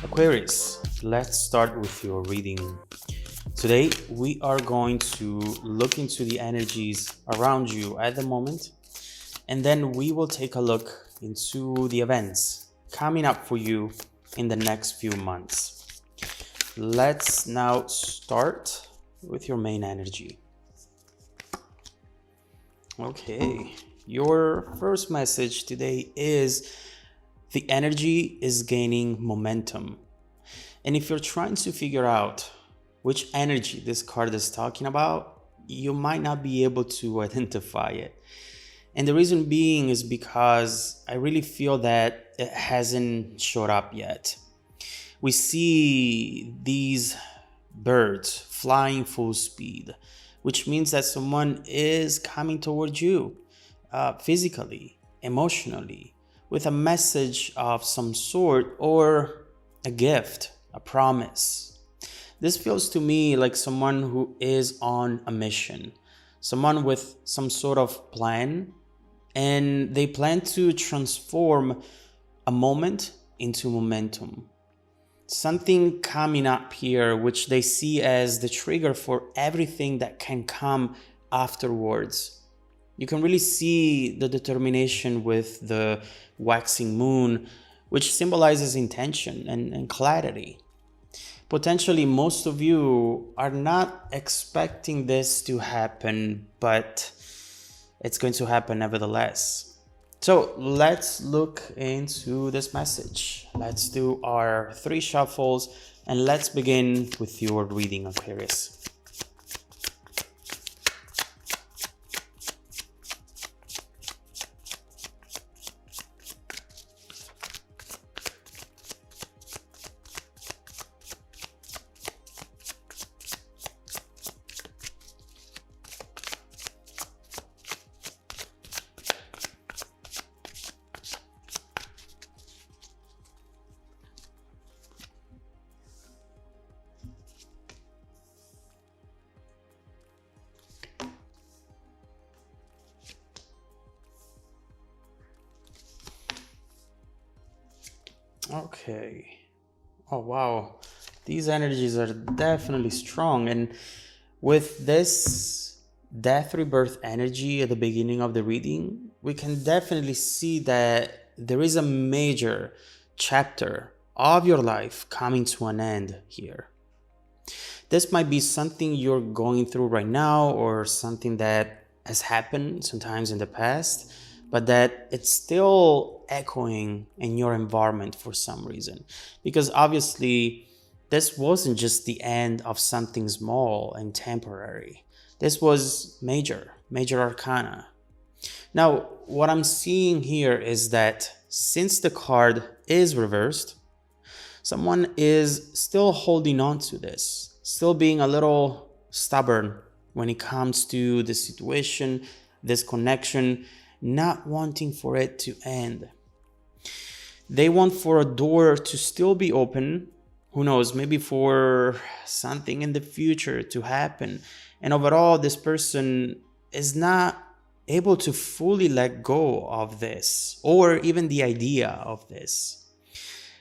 Aquarius, let's start with your reading. Today, we are going to look into the energies around you at the moment, and then we will take a look into the events coming up for you in the next few months. Let's now start with your main energy. Okay, your first message today is the energy is gaining momentum. And if you're trying to figure out which energy this card is talking about, you might not be able to identify it. And the reason being is because I really feel that it hasn't showed up yet. We see these birds flying full speed, which means that someone is coming towards you physically, emotionally, with a message of some sort or a gift, a promise. This feels to me like someone who is on a mission, someone with some sort of plan, and they plan to transform a moment into momentum. Something coming up here which they see as the trigger for everything that can come afterwards. You can really see the determination with the waxing moon, which symbolizes intention and clarity. Potentially, most of you are not expecting this to happen, but it's going to happen nevertheless. So let's look into this message. Let's do our 3 shuffles and let's begin with your reading, Aquarius. Okay. Oh, wow. These energies are definitely strong. And with this death rebirth energy at the beginning of the reading, we can definitely see that there is a major chapter of your life coming to an end here. This might be something you're going through right now or something that has happened sometimes in the past, but that it's still echoing in your environment for some reason. Because obviously, this wasn't just the end of something small and temporary. This was major arcana. Now, what I'm seeing here is that since the card is reversed, someone is still holding on to this, still being a little stubborn when it comes to the situation, this connection, not wanting for it to end. They want for a door to still be open, who knows, maybe for something in the future to happen. And overall, this person is not able to fully let go of this or even the idea of this.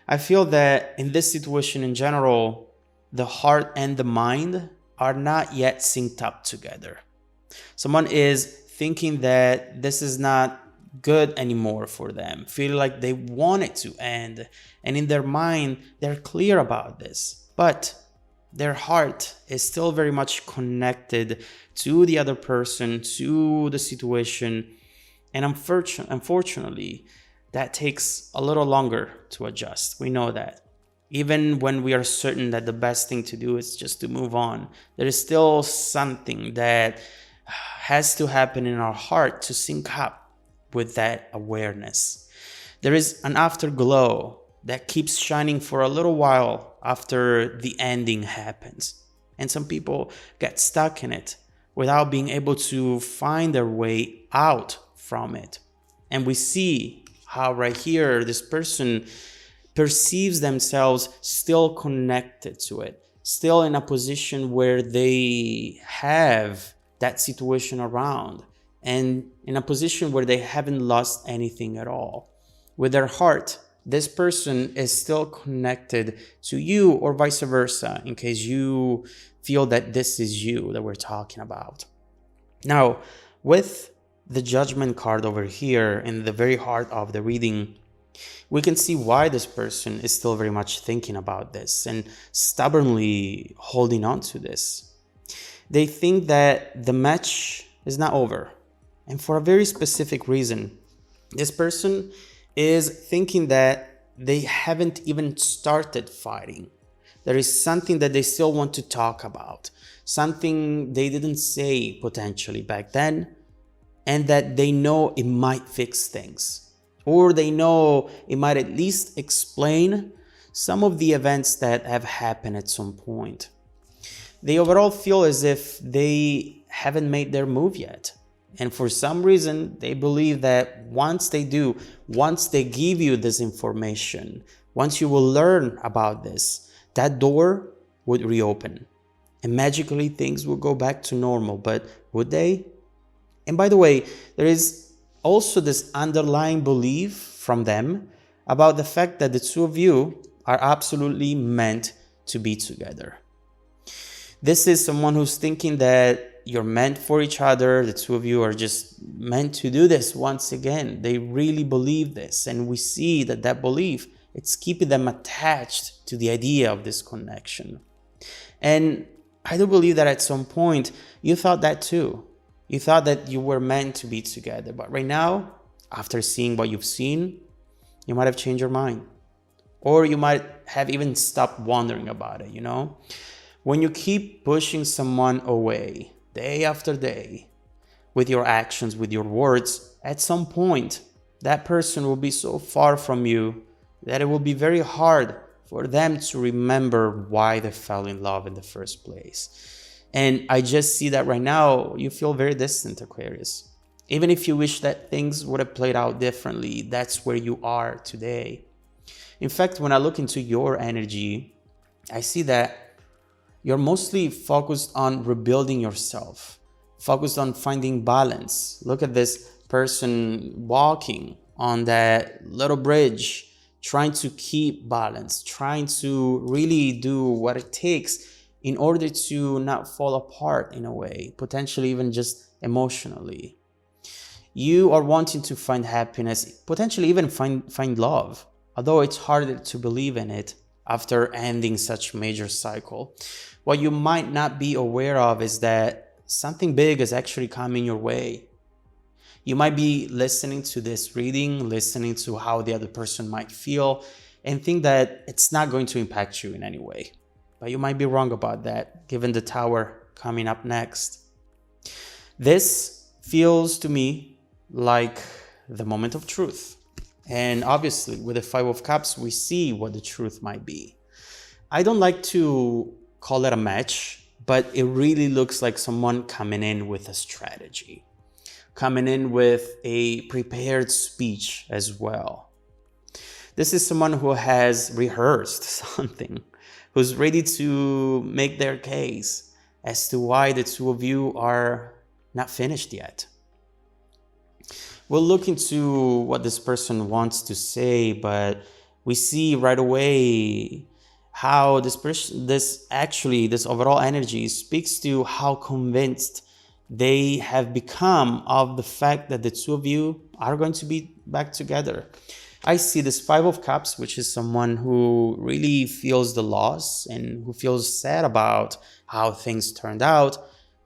I feel that in this situation in general, the heart and the mind are not yet synced up together. Someone is thinking that this is not good anymore for them, feel like they want it to end, and in their mind they're clear about this, but their heart is still very much connected to the other person, to the situation, and unfortunately that takes a little longer to adjust. We know that even when we are certain that the best thing to do is just to move on, there is still something that has to happen in our heart to sync up with that awareness. There is an afterglow that keeps shining for a little while after the ending happens. And some people get stuck in it without being able to find their way out from it. And we see how right here, this person perceives themselves still connected to it, still in a position where they have that situation around, and in a position where they haven't lost anything at all. With their heart, this person is still connected to you, or vice versa, in case you feel that this is you that we're talking about. Now, with the Judgment card over here in the very heart of the reading, we can see why this person is still very much thinking about this and stubbornly holding on to this. They think that the match is not over, and for a very specific reason. This person is thinking that they haven't even started fighting. There is something that they still want to talk about, something they didn't say potentially back then, and that they know it might fix things, or they know it might at least explain some of the events that have happened at some point. They overall feel as if they haven't made their move yet. And for some reason, they believe that once they do, once they give you this information, once you will learn about this, that door would reopen. And magically things will go back to normal. But would they? And by the way, there is also this underlying belief from them about the fact that the two of you are absolutely meant to be together. This is someone who's thinking that you're meant for each other. The two of you are just meant to do this once again. They really believe this. And we see that that belief, it's keeping them attached to the idea of this connection. And I do believe that at some point you thought that too. You thought that you were meant to be together. But right now, after seeing what you've seen, you might have changed your mind. Or you might have even stopped wondering about it, you know? When you keep pushing someone away day after day with your actions, with your words, at some point, that person will be so far from you that it will be very hard for them to remember why they fell in love in the first place. And I just see that right now, you feel very distant, Aquarius. Even if you wish that things would have played out differently, that's where you are today. In fact, when I look into your energy, I see that you're mostly focused on rebuilding yourself, focused on finding balance. Look at this person walking on that little bridge, trying to keep balance, trying to really do what it takes in order to not fall apart in a way, potentially even just emotionally. You are wanting to find happiness, potentially even find love, although it's harder to believe in it after ending such major cycle. What you might not be aware of is that something big is actually coming your way. You might be listening to this reading, listening to how the other person might feel, and think that it's not going to impact you in any way. But you might be wrong about that, given the Tower coming up next. This feels to me like the moment of truth. And obviously, with the Five of Cups, we see what the truth might be. I don't like to call it a match, but it really looks like someone coming in with a strategy, coming in with a prepared speech as well. This is someone who has rehearsed something, who's ready to make their case as to why the two of you are not finished yet. We'll look into what this person wants to say, but we see right away how this overall energy speaks to how convinced they have become of the fact that the two of you are going to be back together. I see this Five of Cups, which is someone who really feels the loss and who feels sad about how things turned out,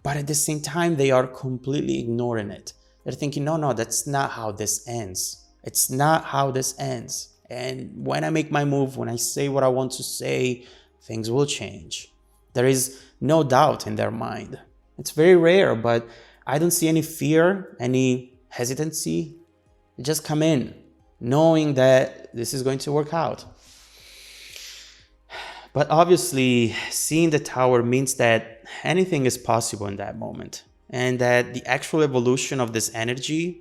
but at the same time, they are completely ignoring it. They're thinking, no, that's not how this ends. It's not how this ends. And when I make my move, when I say what I want to say, things will change. There is no doubt in their mind. It's very rare, but I don't see any fear, any hesitancy. They just come in, knowing that this is going to work out. But obviously, seeing the Tower means that anything is possible in that moment, and that the actual evolution of this energy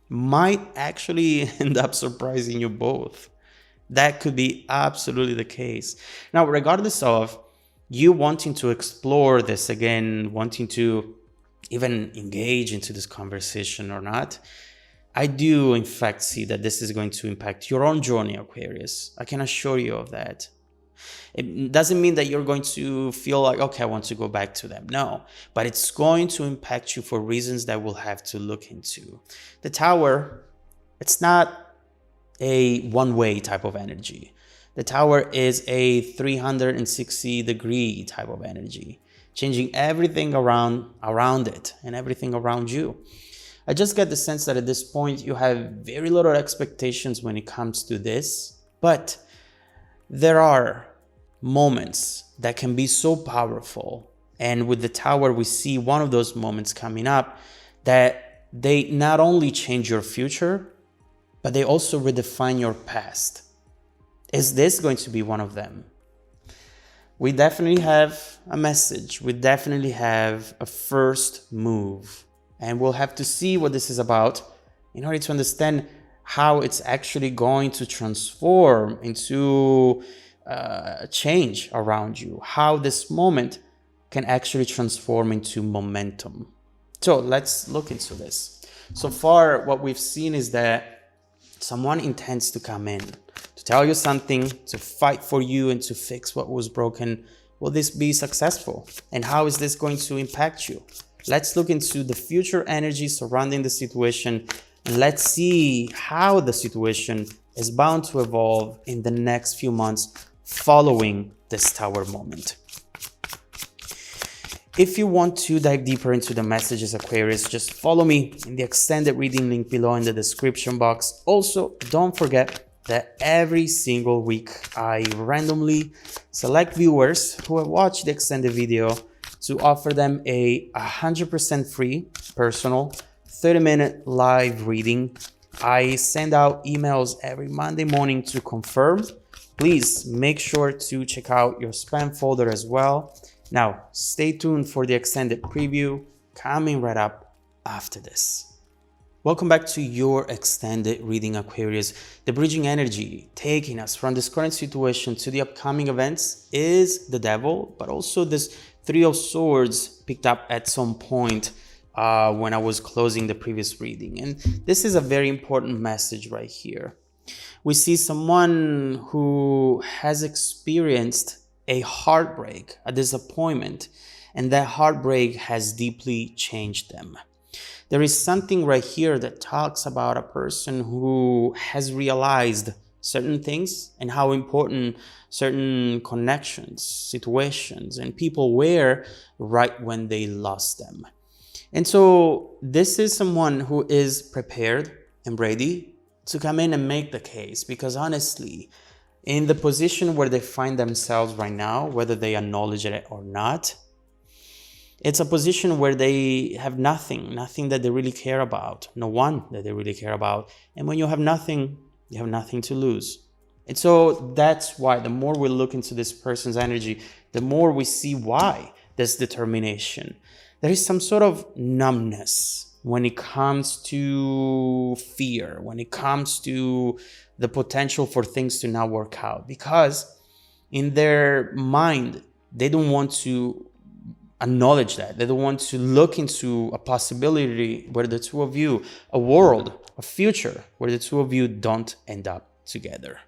might actually end up surprising you both. That could be absolutely the case. Now, regardless of you wanting to explore this again, wanting to even engage into this conversation or not, I do in fact see that this is going to impact your own journey, Aquarius. I can assure you of that. It doesn't mean that you're going to feel like, okay, I want to go back to them. No, but it's going to impact you for reasons that we'll have to look into. The Tower, it's not a one-way type of energy. The Tower is a 360-degree type of energy, changing everything around it and everything around you. I just get the sense that at this point you have very little expectations when it comes to this, but there are moments that can be so powerful. And with the Tower, we see one of those moments coming up that they not only change your future, but they also redefine your past. Is this going to be one of them? We definitely have a message. We definitely have a first move. And we'll have to see what this is about in order to understand how it's actually going to transform into change around you, how this moment can actually transform into momentum. So let's look into this. So far, what we've seen is that someone intends to come in, to tell you something, to fight for you and to fix what was broken. Will this be successful? And how is this going to impact you? Let's look into the future energy surrounding the situation, and let's see how the situation is bound to evolve in the next few months following this Tower moment. If you want to dive deeper into the messages, Aquarius, just follow me in the extended reading link below in the description box. Also, don't forget that every single week I randomly select viewers who have watched the extended video to offer them a 100% free personal 30-minute live reading. I send out emails every Monday morning to confirm. Please make sure to check out your spam folder as well. Now, stay tuned for the extended preview coming right up after this. Welcome back to your extended reading, Aquarius. The bridging energy taking us from this current situation to the upcoming events is the Devil, but also this Three of Swords picked up at some point when I was closing the previous reading. And this is a very important message right here. We see someone who has experienced a heartbreak, a disappointment, and that heartbreak has deeply changed them. There is something right here that talks about a person who has realized certain things and how important certain connections, situations, and people were right when they lost them. And so this is someone who is prepared and ready to come in and make the case, because honestly, in the position where they find themselves right now, whether they acknowledge it or not, it's a position where they have nothing that they really care about, no one that they really care about. And when you have nothing to lose. And so that's why the more we look into this person's energy, the more we see why this determination. There is some sort of numbness when it comes to fear, when it comes to the potential for things to not work out, because in their mind, they don't want to acknowledge that. They don't want to look into a possibility where the two of you, a world, a future where the two of you don't end up together.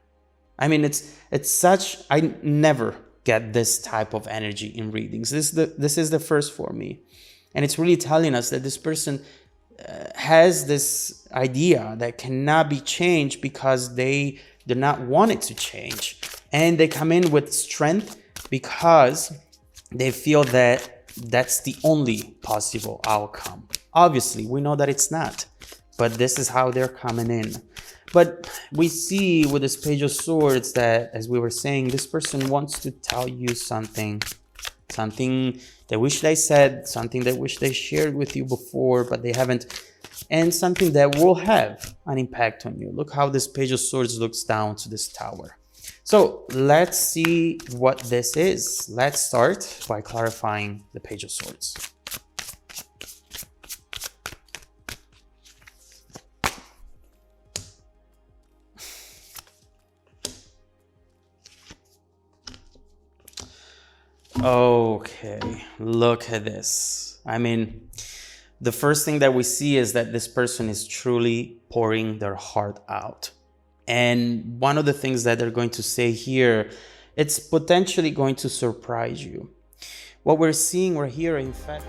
I mean, it's such, I never get this type of energy in readings. This is the first for me. And it's really telling us that this person has this idea that cannot be changed because they do not want it to change. And they come in with strength because they feel that that's the only possible outcome. Obviously, we know that it's not, but this is how they're coming in. But we see with this Page of Swords that, as we were saying, this person wants to tell you something they wish they said, something they wish they shared with you before, but they haven't, and something that will have an impact on you. Look how this Page of Swords looks down to this Tower. So let's see what this is. Let's start by clarifying the Page of Swords. Okay, look at this. I mean, the first thing that we see is that this person is truly pouring their heart out. And one of the things that they're going to say here, it's potentially going to surprise you. What we're seeing, we're here, in fact,